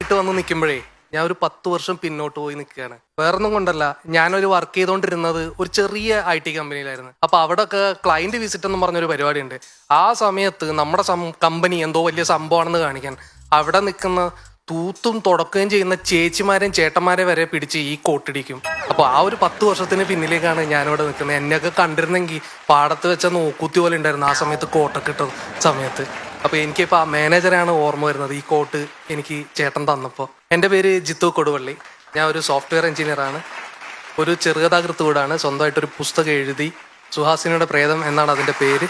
വീട്ടിൽ വന്ന് നിൽക്കുമ്പോഴേ ഞാൻ ഒരു 10 വർഷം പിന്നോട്ട് പോയി നിൽക്കുകയാണ്. വേറൊന്നും കൊണ്ടല്ല, ഞാനൊരു വർക്ക് ചെയ്തുകൊണ്ടിരുന്നത് ഒരു ചെറിയ IT കമ്പനിയിലായിരുന്നു. അപ്പൊ അവിടെ ഒക്കെ ക്ലയന്റ് വിസിറ്റ് എന്ന് പറഞ്ഞൊരു പരിപാടി ഉണ്ട്. ആ സമയത്ത് നമ്മുടെ കമ്പനി എന്തോ വലിയ സംഭവമാണെന്ന് കാണിക്കാൻ അവിടെ നിൽക്കുന്ന തൂത്തും തുടക്കുകയും ചെയ്യുന്ന ചേച്ചിമാരെയും ചേട്ടന്മാരെ വരെ പിടിച്ച് ഈ കോട്ടിടിക്കും. അപ്പോൾ ആ ഒരു 10 വർഷത്തിന് പിന്നിലേക്കാണ് ഞാനിവിടെ നിൽക്കുന്നത്. എന്നെയൊക്കെ കണ്ടിരുന്നെങ്കിൽ പാടത്ത് വെച്ച നോക്കുത്തി പോലെ ഉണ്ടായിരുന്നു ആ സമയത്ത് കോട്ടൊക്കെ ഇട്ട സമയത്ത്. അപ്പോൾ എനിക്കിപ്പോൾ ആ മാനേജറാണ് ഓർമ്മ വരുന്നത് ഈ കോട്ട് എനിക്ക് ചേട്ടൻ തന്നപ്പോൾ. എൻ്റെ പേര് ജിത്തു കൊടുവള്ളി. ഞാൻ ഒരു സോഫ്റ്റ്വെയർ എഞ്ചിനീയറാണ്. ഒരു ചെറുകഥാകൃത്ത് കൂടാണ്. സ്വന്തമായിട്ടൊരു പുസ്തകം എഴുതി, സുഹാസിനിയുടെ പ്രേതം എന്നാണ് അതിൻ്റെ പേര്.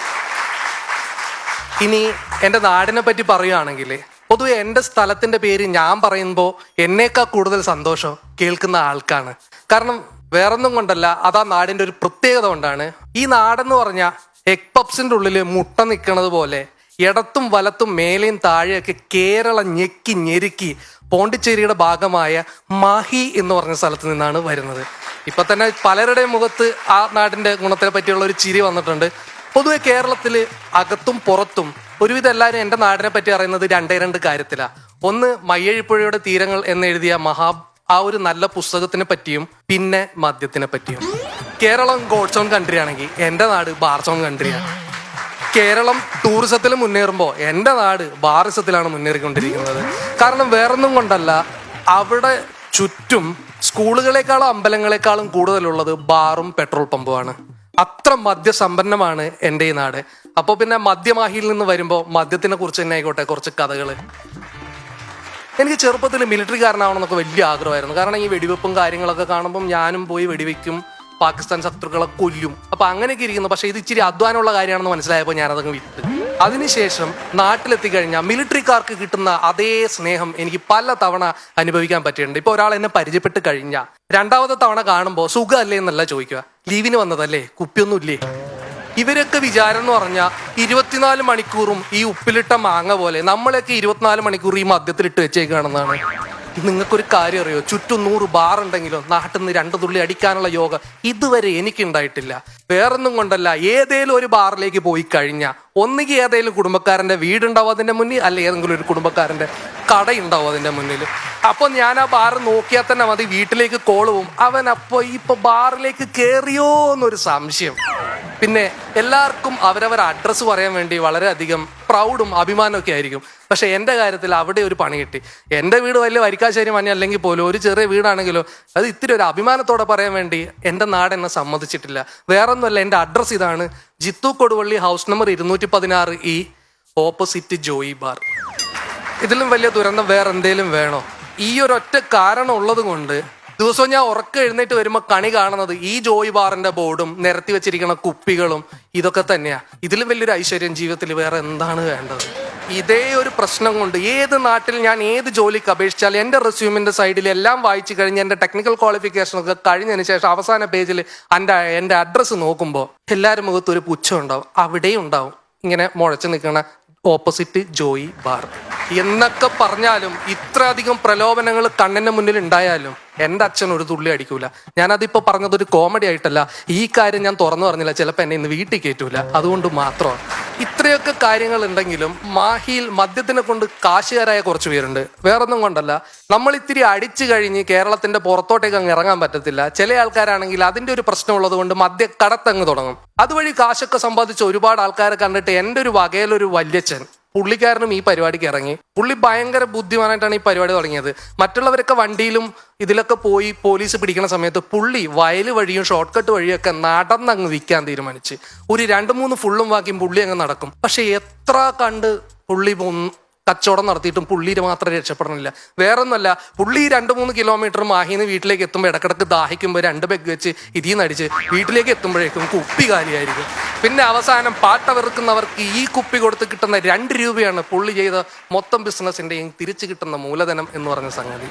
ഇനി എൻ്റെ നാടിനെ പറ്റി പറയുകയാണെങ്കിൽ, പൊതുവെ എൻ്റെ സ്ഥലത്തിൻ്റെ പേര് ഞാൻ പറയുമ്പോൾ എന്നേക്കാൾ കൂടുതൽ സന്തോഷം കേൾക്കുന്ന ആൾക്കാണ്. കാരണം വേറൊന്നും കൊണ്ടല്ല, അതാ നാടിൻ്റെ ഒരു പ്രത്യേകത കൊണ്ടാണ്. ഈ നാടെന്ന് പറഞ്ഞാൽ എഗ് പപ്സിൻ്റെ ഉള്ളിൽ മുട്ട നിൽക്കുന്നത് പോലെ ഇടത്തും വലത്തും മേലെയും താഴെയൊക്കെ കേരളം ഞെക്കി ഞെരുക്കി പോണ്ടിച്ചേരിയുടെ ഭാഗമായ മാഹി എന്ന് പറഞ്ഞ സ്ഥലത്ത് നിന്നാണ് വരുന്നത്. ഇപ്പൊ തന്നെ പലരുടെയും മുഖത്ത് ആ നാടിന്റെ ഗുണത്തെ പറ്റിയുള്ള ഒരു ചിരി വന്നിട്ടുണ്ട്. പൊതുവെ കേരളത്തിൽ അകത്തും പുറത്തും ഒരുവിധം എല്ലാവരും എൻ്റെ നാടിനെ പറ്റി അറിയുന്നത് രണ്ട് കാര്യത്തിലാണ്. ഒന്ന് മയ്യഴിപ്പുഴയുടെ തീരങ്ങൾ എന്നെഴുതിയ ആ ഒരു നല്ല പുസ്തകത്തിനെ പറ്റിയും, പിന്നെ മദ്യത്തിനെ പറ്റിയും. കേരളം ഗോഡ്സ് ഓൺ കൺട്രി ആണെങ്കിൽ എൻ്റെ നാട് ബാർസ് ഓൺ കൺട്രിയാണ്. കേരളം ടൂറിസത്തിൽ മുന്നേറുമ്പോൾ എൻ്റെ നാട് ബാറിസത്തിലാണ് മുന്നേറിക്കൊണ്ടിരിക്കുന്നത്. കാരണം വേറൊന്നും കൊണ്ടല്ല, അവിടെ ചുറ്റും സ്കൂളുകളെക്കാളും അമ്പലങ്ങളെക്കാളും കൂടുതലുള്ളത് ബാറും പെട്രോൾ പമ്പുമാണ്. അത്ര മദ്യസമ്പന്നമാണ് എൻ്റെ ഈ നാട്. അപ്പോൾ പിന്നെ മദ്യമാഹിയിൽ നിന്ന് വരുമ്പോൾ മദ്യത്തിനെ കുറിച്ച് തന്നെ ആയിക്കോട്ടെ കുറച്ച് കഥകൾ. എനിക്ക് ചെറുപ്പത്തിൽ മിലിറ്ററിക്കാരനാവണമെന്നൊക്കെ വലിയ ആഗ്രഹമായിരുന്നു. കാരണം ഈ വെടിവെപ്പും കാര്യങ്ങളൊക്കെ കാണുമ്പം ഞാനും പോയി വെടിവെക്കും, പാകിസ്ഥാൻ ശത്രുക്കളെ കൊല്ലും. അപ്പൊ അങ്ങനെയൊക്കെ ഇരിക്കുന്നു. പക്ഷെ ഇത് ഇച്ചിരി അധ്വാനമുള്ള കാര്യമാണെന്ന് മനസ്സിലായപ്പോൾ ഞാനതങ്ങ് വിട്ട്. അതിനുശേഷം നാട്ടിലെത്തിക്കഴിഞ്ഞാൽ മിലിറ്ററിക്കാർക്ക് കിട്ടുന്ന അതേ സ്നേഹം എനിക്ക് പല തവണ അനുഭവിക്കാൻ പറ്റിയിട്ടുണ്ട്. ഇപ്പൊ ഒരാൾ എന്നെ പരിചയപ്പെട്ട് കഴിഞ്ഞാൽ രണ്ടാമത്തെ തവണ കാണുമ്പോൾ സുഖമല്ലേ എന്നല്ല ചോദിക്കുക, ലീവിന് വന്നതല്ലേ, കുപ്പിയൊന്നും ഇല്ലേ. ഇവരൊക്കെ വിചാരം എന്ന് പറഞ്ഞാൽ 24 മണിക്കൂറും ഈ ഉപ്പിലിട്ട മാങ്ങ പോലെ നമ്മളൊക്കെ 24 മണിക്കൂർ ഈ മദ്യത്തിലിട്ട് വെച്ചേക്കാണെന്നാണ്. നിങ്ങൾക്കൊരു കാര്യം അറിയോ, ചുറ്റും 100 ബാർ ഉണ്ടെങ്കിലും നാട്ടിൽ നിന്ന് 2 തുള്ളി അടിക്കാനുള്ള യോഗ ഇതുവരെ എനിക്കുണ്ടായിട്ടില്ല. വേറൊന്നും കൊണ്ടല്ല, ഏതേലും ഒരു ബാറിലേക്ക് പോയി കഴിഞ്ഞാൽ ഒന്നുകിൽ ഏതെങ്കിലും കുടുംബക്കാരൻ്റെ വീടുണ്ടാവും അതിൻ്റെ മുന്നിൽ, അല്ലെ ഏതെങ്കിലും ഒരു കുടുംബക്കാരൻ്റെ കടയുണ്ടാവും അതിൻ്റെ മുന്നിൽ. അപ്പോൾ ഞാൻ ആ ബാർ നോക്കിയാൽ തന്നെ മതി വീട്ടിലേക്ക് കോള് പോവും. അവൻ അപ്പോൾ ഇപ്പൊ ബാറിലേക്ക് കയറിയോ എന്നൊരു സംശയം. പിന്നെ എല്ലാവർക്കും അവരവർ അഡ്രസ്സ് പറയാൻ വേണ്ടി വളരെയധികം പ്രൗഡും അഭിമാനമൊക്കെ ആയിരിക്കും. പക്ഷെ എൻ്റെ കാര്യത്തിൽ അവിടെ ഒരു പണി കിട്ടി. എൻ്റെ വീട് വലിയ വരിക്കാശ്ശേരി മഞ്ഞ അല്ലെങ്കിൽ പോലും ഒരു ചെറിയ വീടാണെങ്കിലോ അത് ഇത്തിരി ഒരു അഭിമാനത്തോടെ പറയാൻ വേണ്ടി എൻ്റെ നാട് എന്നെ സമ്മതിച്ചിട്ടില്ല. വേറൊന്നുമല്ല, എൻ്റെ അഡ്രസ്സ് ഇതാണ്: Jithu Koduvally, house number 216E, opposite Joy bar. ഇതിലും വലിയ ദുരന്തം വേറെ എന്തേലും വേണോ? ഈ ഒരൊറ്റ കാരണം ഉള്ളത് കൊണ്ട് ദിവസവും ഞാൻ ഉറക്കം എഴുന്നേറ്റ് വരുമ്പോൾ കണി കാണുന്നത് ഈ ജോയി ബാറിന്റെ ബോർഡും നിരത്തി വെച്ചിരിക്കുന്ന കുപ്പികളും ഇതൊക്കെ തന്നെയാ. ഇതിലും വലിയൊരു ഐശ്വര്യം ജീവിതത്തിൽ വേറെ എന്താണ് വേണ്ടത്? ഇതേ ഒരു പ്രശ്നം കൊണ്ട് ഏത് നാട്ടിൽ ഞാൻ ഏത് ജോലിക്ക് അപേക്ഷിച്ചാൽ എൻ്റെ റെസ്യൂമിന്റെ സൈഡിൽ എല്ലാം വായിച്ചു കഴിഞ്ഞ് എൻ്റെ ടെക്നിക്കൽ ക്വാളിഫിക്കേഷനൊക്കെ കഴിഞ്ഞതിന് ശേഷം അവസാന പേജിൽ എൻ്റെ അഡ്രസ്സ് നോക്കുമ്പോൾ എല്ലാവരും മുഖത്ത് ഒരു പുച്ഛം ഉണ്ടാവും. അവിടെയും ഉണ്ടാവും ഇങ്ങനെ മുഴച്ചു നിൽക്കണ ഓപ്പോസിറ്റ് ജോയി ബാർ എന്നൊക്കെ പറഞ്ഞാലും, ഇത്രയധികം പ്രലോഭനങ്ങൾ കണ്ണിന്റെ മുന്നിൽ ഉണ്ടായാലും എൻ്റെ അച്ഛൻ ഒരു തുള്ളി അടിക്കൂല. ഞാനതിപ്പോൾ പറഞ്ഞതൊരു കോമഡി ആയിട്ടല്ല, ഈ കാര്യം ഞാൻ തുറന്നു പറഞ്ഞില്ല, ചിലപ്പോൾ എന്നെ ഇന്ന് വീട്ടിൽ കയറ്റൂല, അതുകൊണ്ട് മാത്രമാണ്. ഇത്രയൊക്കെ കാര്യങ്ങൾ ഉണ്ടെങ്കിലും മാഹിയിൽ മദ്യത്തിനെ കൊണ്ട് കാശുകാരായ കുറച്ച് പേരുണ്ട്. വേറൊന്നും കൊണ്ടല്ല, നമ്മൾ ഇത്തിരി അടിച്ചു കഴിഞ്ഞ് കേരളത്തിന്റെ പുറത്തോട്ടേക്ക് അങ്ങ് ഇറങ്ങാൻ പറ്റത്തില്ല. ചില ആൾക്കാരാണെങ്കിൽ അതിന്റെ ഒരു പ്രശ്നമുള്ളത് കൊണ്ട് മദ്യ കടത്തങ്ങ് തുടങ്ങും. അതുവഴി കാശൊക്കെ സമ്പാദിച്ച ഒരുപാട് ആൾക്കാരെ കണ്ടിട്ട് എൻ്റെ ഒരു വകയിലൊരു വല്യച്ഛൻ, പുള്ളിക്കാരനും ഈ പരിപാടിക്ക് ഇറങ്ങി. പുള്ളി ഭയങ്കര ബുദ്ധിമാനായിട്ടാണ് ഈ പരിപാടി തുടങ്ങിയത്. മറ്റുള്ളവരൊക്കെ വണ്ടിയിലും ഇതിലൊക്കെ പോയി പോലീസ് പിടിക്കുന്ന സമയത്ത് പുള്ളി വയൽ വഴിയും ഷോർട്ട് കട്ട് വഴിയൊക്കെ നടന്നങ്ങ് വിൽക്കാൻ തീരുമാനിച്ച്. ഒരു 2-3 ഫുള്ളും വാക്കിയും പുള്ളി അങ്ങ് നടക്കും. പക്ഷെ എത്ര കണ്ട് പുള്ളി കച്ചവടം നടത്തിയിട്ടും പുള്ളിയിൽ മാത്രം രക്ഷപ്പെടണില്ല. വേറൊന്നുമല്ല, പുള്ളി 2-3 കിലോമീറ്റർ മാഹിന്ന് വീട്ടിലേക്ക് എത്തുമ്പോൾ ഇടക്കിടക്ക് ദാഹിക്കുമ്പോൾ 2 പെഗ് വെച്ച് ഇതിന്ന് അടിച്ച് വീട്ടിലേക്ക് എത്തുമ്പോഴേക്കും കുപ്പി കാലിയായിരിക്കും. പിന്നെ അവസാനം പാട്ട വെറുക്കുന്നവർക്ക് ഈ കുപ്പി കൊടുത്ത് കിട്ടുന്ന 2 രൂപയാണ് പുള്ളി ചെയ്ത മൊത്തം ബിസിനസ്സിൻ്റെയും തിരിച്ചു കിട്ടുന്ന മൂലധനം എന്ന് പറഞ്ഞ സംഗതി.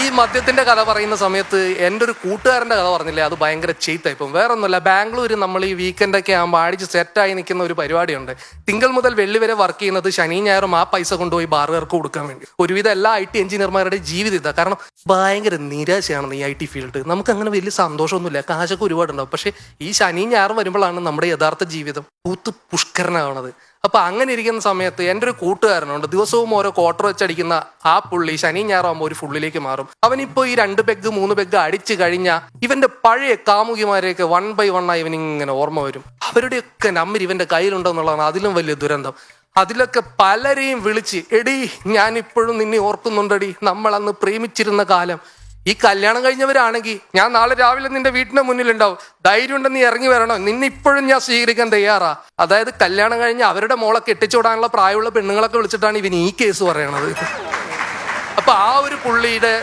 ഈ മദ്യത്തിന്റെ കഥ പറയുന്ന സമയത്ത് എൻ്റെ ഒരു കൂട്ടുകാരൻ്റെ കഥ പറഞ്ഞില്ലേ, അത് ഭയങ്കര ചെയ്ത്തായിപ്പം. വേറൊന്നുമല്ല, ബാംഗ്ലൂർ നമ്മൾ ഈ വീക്കെൻഡൊക്കെ ആകുമ്പോൾ അടിച്ച് സെറ്റായി നിൽക്കുന്ന ഒരു പരിപാടിയുണ്ട്. തിങ്കൾ മുതൽ വെള്ളി വരെ വർക്ക് ചെയ്യുന്നത് ശനി ഞായറും ആ പൈസ കൊണ്ടുപോയി ബാറുകാർക്ക് കൊടുക്കാൻ വേണ്ടി. ഒരുവിധം എല്ലാ IT എഞ്ചിനീയർമാരുടെ ജീവിതം ഇതാ. കാരണം ഭയങ്കര നിരാശയാണെന്ന് ഈ IT ഫീൽഡ്. നമുക്ക് അങ്ങനെ വലിയ സന്തോഷമൊന്നുമില്ല, കാശൊക്കെ ഒരുപാടുണ്ടാവും. പക്ഷെ ഈ ശനി ഞായറും വരുമ്പോഴാണ് നമ്മുടെ യഥാർത്ഥ ജീവിതം പൂത്ത് പുഷ്കരനാവണത്. അപ്പൊ അങ്ങനെ ഇരിക്കുന്ന സമയത്ത് എൻ്റെ ഒരു കൂട്ടുകാരനുണ്ട്, ദിവസവും ഓരോ ക്വാർട്ടർ വെച്ചടിക്കുന്ന ആ പുള്ളി ശനി ഞായറാകുമ്പോൾ ഒരു ഫുള്ളിലേക്ക് മാറും. അവനിപ്പോ ഈ 2 പെഗ് 3 പെഗ് അടിച്ചു കഴിഞ്ഞാൽ ഇവന്റെ പഴയ കാമുകിമാരെയൊക്കെ 1 by 1 ആയി ഇവനിങ്ങനെ ഓർമ്മ വരും. അവരുടെയൊക്കെ നമ്പർ ഇവന്റെ കയ്യിലുണ്ടെന്നുള്ളതാണ് അതിലും വലിയ ദുരന്തം. അതിലൊക്കെ പലരെയും വിളിച്ച്, എടി ഞാൻ ഇപ്പോഴും നിന്നെ ഓർക്കുന്നുണ്ടടി, നമ്മൾ അന്ന് പ്രേമിച്ചിരുന്ന കാലം. ഈ കല്യാണം കഴിഞ്ഞവരാണെങ്കിൽ ഞാൻ നാളെ രാവിലെ നിന്റെ വീട്ടിന്റെ മുന്നിലുണ്ടാവും, ധൈര്യം ഉണ്ടെന്ന് നീ ഇറങ്ങി വരണം, നിന്നെ ഇപ്പോഴും ഞാൻ സ്വീകരിക്കാൻ തയ്യാറാ. അതായത് കല്യാണം കഴിഞ്ഞ് അവരുടെ മോളെ കെട്ടിച്ചുവിടാനുള്ള പ്രായമുള്ള പെണ്ണുങ്ങളൊക്കെ വിളിച്ചിട്ടാണ് ഇവൻ ഈ കേസ് പറയണത്. അപ്പൊ ആ ഒരു പുള്ളിയുടെ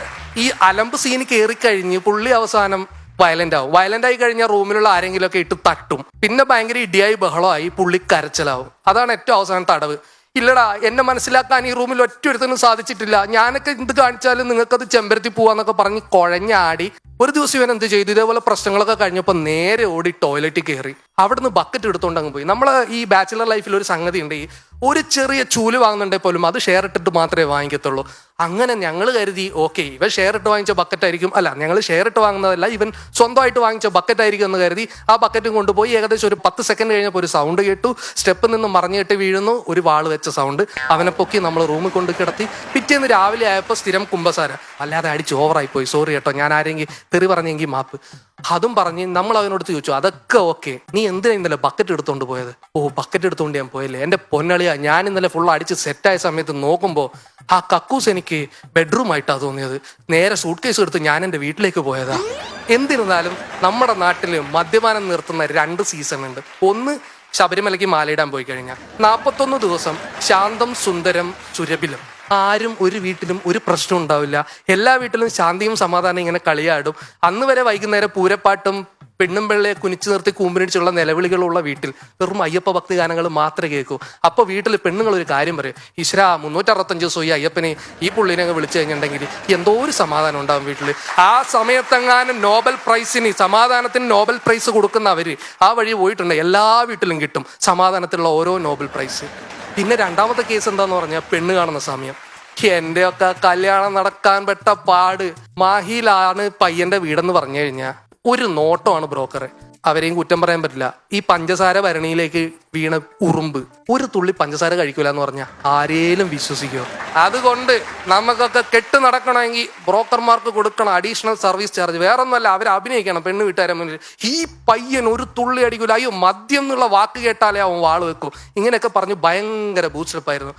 ഈ അലമ്പ് സീന് കയറിക്കഴിഞ്ഞ് പുള്ളി അവസാനം വയലന്റ് ആവും. വയലന്റ് ആയി കഴിഞ്ഞാൽ റൂമിലുള്ള ആരെങ്കിലും ഒക്കെ ഇട്ട് തട്ടും. പിന്നെ ഭയങ്കര ഇടിയായി ബഹളമായി പുള്ളി കരച്ചിലാവും. അതാണ് ഏറ്റവും അവസാനം തടവ്. ഇല്ലടാ, എന്നെ മനസ്സിലാക്കാൻ ഈ റൂമിൽ ഒറ്റൊരുത്തനും സാധിച്ചിട്ടില്ല, ഞാനൊക്കെ എന്ത് കാണിച്ചാലും നിങ്ങൾക്കത് ചെമ്പരത്തി പോവാന്നൊക്കെ പറഞ്ഞ് കുഴഞ്ഞാടി. ഒരു ദിവസം ഇവൻ എന്ത് ചെയ്തു, ഇതേപോലെ പ്രശ്നങ്ങളൊക്കെ കഴിഞ്ഞപ്പോൾ നേരെ ഓടി ടോയ്ലറ്റിൽ കയറി അവിടുന്ന് ബക്കറ്റ് എടുത്തോണ്ട് അങ്ങ് പോയി. നമ്മൾ ഈ ബാച്ചിലർ ലൈഫിൽ ഒരു സംഗതി ഉണ്ട്, ഈ ഒരു ചെറിയ ചൂല് വാങ്ങുന്നുണ്ടെങ്കിൽ പോലും അത് ഷെയർ ഇട്ടിട്ട് മാത്രമേ വാങ്ങിക്കത്തുള്ളൂ. അങ്ങനെ ഞങ്ങൾ കരുതി ഓക്കെ ഇവൻ ഷെയർ ഇട്ട് വാങ്ങിച്ച ബക്കറ്റ് ആയിരിക്കും, അല്ല ഞങ്ങൾ ഷെയർ ഇട്ട് വാങ്ങുന്നതല്ല, ഇവൻ സ്വന്തമായിട്ട് വാങ്ങിച്ച ബക്കറ്റ് ആയിരിക്കും എന്ന് കരുതി ആ ബക്കറ്റും കൊണ്ടുപോയി. ഏകദേശം ഒരു 10 സെക്കൻഡ് കഴിഞ്ഞപ്പോൾ ഒരു സൗണ്ട് കേട്ടു, സ്റ്റെപ്പിൽ നിന്ന് മറിഞ്ഞിട്ട് വീഴുന്നു, ഒരു വാള് വെച്ച സൗണ്ട്. അവനെ പൊക്കി നമ്മൾ റൂമിൽ കൊണ്ട് കിടത്തി. പിറ്റേന്ന് രാവിലെ ആയപ്പോൾ സ്ഥിരം കുമ്പസാര, അല്ലാതെ അടിച്ച് ഓവറായി പോയി, സോറി കേട്ടോ, ഞാൻ ആരെങ്കിൽ തെറി പറഞ്ഞെങ്കിൽ മാപ്പ്. അതും പറഞ്ഞ് നമ്മൾ അവനോട് ചോദിച്ചു, അതൊക്കെ ഓക്കെ, നീ എന്തിനാ ഇന്നലെ ബക്കറ്റ് എടുത്തോണ്ട് പോയത്? ഓ ബക്കറ്റ് എടുത്തോണ്ട് ഞാൻ പോയല്ലേ, എന്റെ പൊന്നളിയാ, ഞാൻ ഇന്നലെ ഫുൾ അടിച്ച് സെറ്റായ സമയത്ത് നോക്കുമ്പോൾ ആ കക്കൂസ് എനിക്ക് ബെഡ്റൂം ആയിട്ടാ തോന്നിയത്, നേരെ സൂട്ട് കേസ് എടുത്ത് ഞാൻ എൻ്റെ വീട്ടിലേക്ക് പോയതാ. എന്നിരുന്നാലും നമ്മുടെ നാട്ടിൽ മദ്യപാനം നിർത്തുന്ന 2 സീസൺ ഉണ്ട്. ഒന്ന് ശബരിമലയ്ക്ക് മാലയിടാൻ പോയി കഴിഞ്ഞാൽ 41 ദിവസം ശാന്തം സുന്ദരം സുരഭിലം, ആരും ഒരു വീട്ടിലും ഒരു പ്രശ്നം ഉണ്ടാവില്ല, എല്ലാ വീട്ടിലും ശാന്തിയും സമാധാനം ഇങ്ങനെ കളിയാടും. അന്ന് വരെ വൈകുന്നേരം പൂരപ്പാട്ടും പെണ്ണും പിള്ളയെ കുനിച്ചു നിർത്തി കൂമ്പിനിച്ചുള്ള നിലവിളികളുള്ള വീട്ടിൽ വെറും അയ്യപ്പ ഭക്തി ഗാനങ്ങൾ മാത്രമേ കേൾക്കൂ. അപ്പൊ വീട്ടിൽ പെണ്ണുങ്ങൾ ഒരു കാര്യം പറയും, ഈശ്വര 365 ദിവസം ഈ അയ്യപ്പനെ ഈ പുള്ളിനെ വിളിച്ചു കഴിഞ്ഞിട്ടുണ്ടെങ്കിൽ എന്തോ ഒരു സമാധാനം ഉണ്ടാവും വീട്ടിൽ. ആ സമയത്തെങ്ങാനും നോബൽ പ്രൈസിന്, സമാധാനത്തിന് നോബൽ പ്രൈസ് കൊടുക്കുന്നവര് ആ വഴി പോയിട്ടുണ്ട്, എല്ലാ വീട്ടിലും കിട്ടും സമാധാനത്തിലുള്ള ഓരോ നോബൽ പ്രൈസ്. പിന്നെ രണ്ടാമത്തെ കേസ് എന്താന്ന് പറഞ്ഞാൽ പെണ്ണ് കാണുന്ന സമയം. എന്റെ ഒക്കെ കല്യാണം നടക്കാൻ പെട്ട പാട്. മാഹിയിലാണ് പയ്യന്റെ വീടെന്ന് പറഞ്ഞു കഴിഞ്ഞാൽ ഒരു നോട്ടമാണ് ബ്രോക്കർ. അവരെയും കുറ്റം പറയാൻ പറ്റില്ല. ഈ പഞ്ചസാര ഭരണിയിലേക്ക് വീണ ഉറുമ്പ് ഒരു തുള്ളി പഞ്ചസാര കഴിക്കൂല എന്ന് പറഞ്ഞാൽ ആരേലും വിശ്വസിക്കുമോ? അതുകൊണ്ട് നമുക്കൊക്കെ കെട്ട് നടക്കണമെങ്കിൽ ബ്രോക്കർമാർക്ക് കൊടുക്കണം അഡീഷണൽ സർവീസ് ചാർജ്. വേറൊന്നുമല്ല, അവർ അഭിനയിക്കണം പെണ്ണ് വീട്ടുകാരെ മുന്നിൽ. ഈ പയ്യൻ ഒരു തുള്ളി അടിക്കൂല, അയ്യോ മദ്യം എന്നുള്ള വാക്ക് കേട്ടാലേ അവൻ വാള് വെക്കും, ഇങ്ങനെയൊക്കെ പറഞ്ഞ് ഭയങ്കര ബൂസ്റ്റപ്പായിരുന്നു.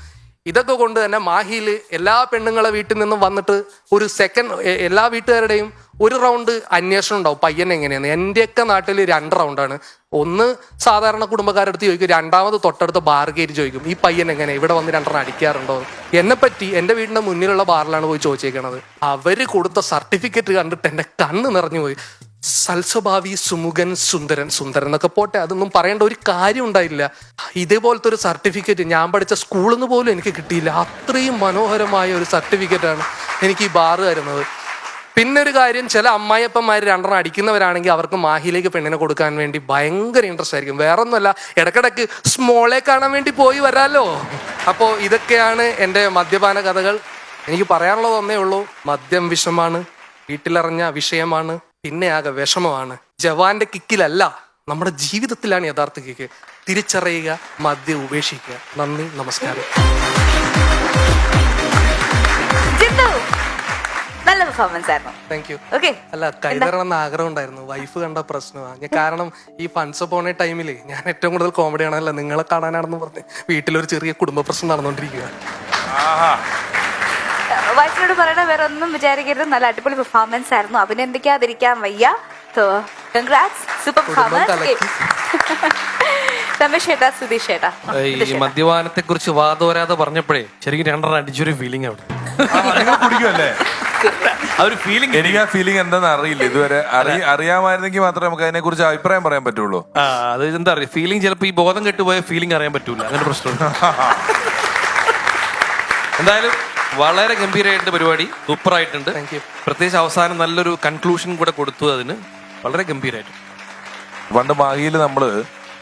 ഇതൊക്കെ കൊണ്ട് തന്നെ മാഹിയിൽ എല്ലാ പെണ്ണുങ്ങളെ വീട്ടിൽ നിന്നും വന്നിട്ട് ഒരു സെക്കൻഡ്, എല്ലാ വീട്ടുകാരുടെയും ഒരു റൗണ്ട് അന്വേഷണം ഉണ്ടാവും പയ്യൻ എങ്ങനെയാണ്. എൻ്റെയൊക്കെ നാട്ടിൽ 2 റൗണ്ടാണ്. ഒന്ന് സാധാരണ കുടുംബക്കാരടുത്ത് ചോദിക്കും, രണ്ടാമത് തൊട്ടടുത്ത ബാർ കയറി ചോദിക്കും, ഈ പയ്യൻ എങ്ങനെ ഇവിടെ വന്ന് 2 അടിക്കാറുണ്ടോ? എന്നെ പറ്റി എൻ്റെ വീടിൻ്റെ മുന്നിലുള്ള ബാറിലാണ് പോയി ചോദിച്ചേക്കണത്. അവര് കൊടുത്ത സർട്ടിഫിക്കറ്റ് കണ്ടിട്ട് എൻ്റെ കണ്ണ് നിറഞ്ഞു പോയി. സൽസ്വഭാവി സുമുഖൻ സുന്ദരൻ. സുന്ദരൻ എന്നൊക്കെ പോട്ടെ, അതൊന്നും പറയേണ്ട ഒരു കാര്യം ഉണ്ടായില്ല. ഇതേപോലത്തെ ഒരു സർട്ടിഫിക്കറ്റ് ഞാൻ പഠിച്ച സ്കൂളിൽ നിന്ന് പോലും എനിക്ക് കിട്ടിയില്ല. അത്രയും മനോഹരമായ ഒരു സർട്ടിഫിക്കറ്റാണ് എനിക്ക് ഈ ബാറ് തരുന്നത്. പിന്നെ ഒരു കാര്യം, ചില അമ്മായിയപ്പന്മാർ 2 അടിക്കുന്നവരാണെങ്കിൽ അവർക്ക് മാഹിയിലേക്ക് പെണ്ണിനെ കൊടുക്കാൻ വേണ്ടി ഭയങ്കര ഇൻട്രസ്റ്റ് ആയിരിക്കും. വേറൊന്നുമല്ല, ഇടക്കിടക്ക് സ്മോളെ കാണാൻ വേണ്ടി പോയി വരാമല്ലോ. അപ്പോൾ ഇതൊക്കെയാണ് എൻ്റെ മദ്യപാന കഥകൾ. എനിക്ക് പറയാനുള്ളത് ഒന്നേ ഉള്ളൂ, മദ്യം വിഷമാണ്, വീട്ടിലിറങ്ങ വിഷയമാണ്, പിന്നെ ആകെ വിഷമമാണ്. ജവാന്റെ കിക്കിലല്ല, നമ്മുടെ ജീവിതത്തിലാണ് യഥാർത്ഥ കിക്ക്. തിരിച്ചറിയുക, മദ്യം ഉപേക്ഷിക്കുക. നന്ദി, നമസ്കാരം. നല്ല പെർഫോമൻസ് ആയിരുന്നു. Thank you. ഓക്കെ, അല്ല, കൈതറണമെന്ന് ആഗ്രഹം ഉണ്ടായിരുന്നു, വൈഫ് കണ്ട പ്രശ്നമാണ്. കാരണം ഈ ഫണ്ട്സ് പോണ ടൈമില് ഞാൻ ഏറ്റവും കൂടുതൽ കോമഡി ആണല്ല നിങ്ങളെ കാണാനാണെന്ന് പറഞ്ഞ് വീട്ടിലൊരു ചെറിയ കുടുംബ പ്രശ്നം നടന്നുകൊണ്ടിരിക്കുക. വൈഫിനോട് പറയണ വേറെ ഒന്നും വിചാരിക്കരുത്, നല്ല അടിപൊളി പെർഫോമൻസ് ആയിരുന്നു, അഭിനന്ദിക്കാതിരിക്കാൻ വയ്യ. Congrats, super performance. രമേശ് ചേട്ടാ, സുധീഷ് ചേട്ടാ, ഈ മദ്യപാനത്തെ കുറിച്ച് വാദോരാതെ പറഞ്ഞപ്പോഴേ ശരിക്കും 2 അടിച്ചൊരു ഫീലിംഗ് അവിടെ കുടിക്കുമല്ലേ? എനിക്ക് ആ ഫീലിംഗ് എന്താന്ന് അറിയില്ല ഇതുവരെ. അറിയാമായിരുന്നെങ്കിൽ മാത്രമേ നമുക്ക് അതിനെ കുറിച്ച് അഭിപ്രായം പറയാൻ പറ്റുള്ളൂ. അത് എന്താ അറിയാം, ഫീലിംഗ് ചിലപ്പോൾ ഈ ബോധം കെട്ടുപോയ ഫീലിംഗ് അറിയാൻ പറ്റൂല, അങ്ങനെ പ്രശ്നമുണ്ട്. എന്തായാലും വളരെ ഗംഭീരമായിട്ട് പരിപാടി, സൂപ്പറായിട്ടുണ്ട്. പ്രത്യേകിച്ച് അവസാനം നല്ലൊരു കൺക്ലൂഷൻ കൂടെ കൊടുത്തു, അതിന് വളരെ ഗംഭീരമായിട്ട്. പണ്ട് മാഹിയിൽ നമ്മള്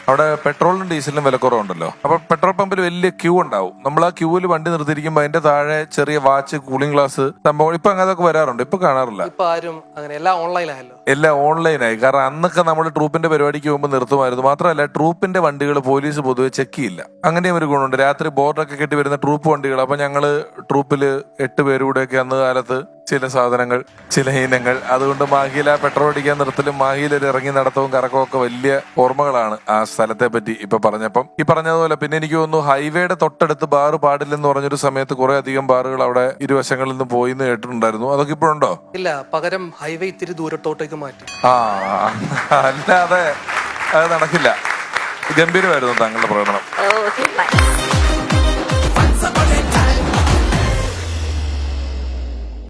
അവിടെ പെട്രോളിനും ഡീസലിനും വിലക്കുറവുണ്ടല്ലോ. അപ്പൊ പെട്രോൾ പമ്പിൽ വലിയ ക്യൂ ഉണ്ടാവും. നമ്മൾ ആ ക്യൂവിൽ വണ്ടി നിർത്തിയിരിക്കുമ്പോൾ അതിന്റെ താഴെ ചെറിയ വാച്ച്, കൂളിംഗ് ഗ്ലാസ് സംഭവം ഇപ്പൊ അങ്ങനെയൊക്കെ വരാറുണ്ട്. ഇപ്പൊ കാണാറില്ല. ഇപ്പൊ ആരും അങ്ങനെ എല്ലാം ഓൺലൈനായല്ലോ. എല്ലാം ഓൺലൈനായി. കാരണം അന്നൊക്കെ നമ്മൾ ട്രൂപ്പിന്റെ പരിപാടിക്ക് പോകുമ്പോൾ നിർത്തുമായിരുന്നു. മാത്രമല്ല ട്രൂപ്പിന്റെ വണ്ടികൾ പോലീസ് പൊതുവെ ചെക്ക് ചെയ്യില്ല. അങ്ങനെയും ഒരു ഗുണമുണ്ട്. രാത്രി ബോർഡൊക്കെ കെട്ടി വരുന്ന ട്രൂപ്പ് വണ്ടികൾ. അപ്പൊ ഞങ്ങള് ട്രൂപ്പില് 8 പേരുകൂടെയൊക്കെ അന്ന് കാലത്ത് ചില സാധനങ്ങൾ, ചില ഇനങ്ങൾ. അതുകൊണ്ട് മാഹിയില പെട്രോൾ അടിക്കാൻ നിർത്തലും മാഹിയിലൊരു ഇറങ്ങി നടത്തവും കറക്കവും ഒക്കെ വലിയ ഓർമ്മകളാണ് ആ സ്ഥലത്തെ പറ്റി ഇപ്പൊ പറഞ്ഞപ്പം. ഈ പറഞ്ഞതുപോലെ പിന്നെ എനിക്ക് തോന്നുന്നു ഹൈവേയുടെ തൊട്ടടുത്ത് ബാറ് പാടില്ലെന്ന് പറഞ്ഞൊരു സമയത്ത് കുറെ അധികം ബാറുകൾ അവിടെ ഇരുവശങ്ങളിൽ നിന്ന് പോയി എന്ന് കേട്ടിട്ടുണ്ടായിരുന്നു. അതൊക്കെ ഇപ്പോഴുണ്ടോ? ഇല്ല, പകരം ഹൈവേ ഇത്തിരി ദൂരത്തോട്ടേക്ക് മാറ്റി. അല്ലാതെ അത് നടക്കില്ല. ഗംഭീരമായിരുന്നു താങ്കളുടെ പ്രകടനം. ഓക്കെ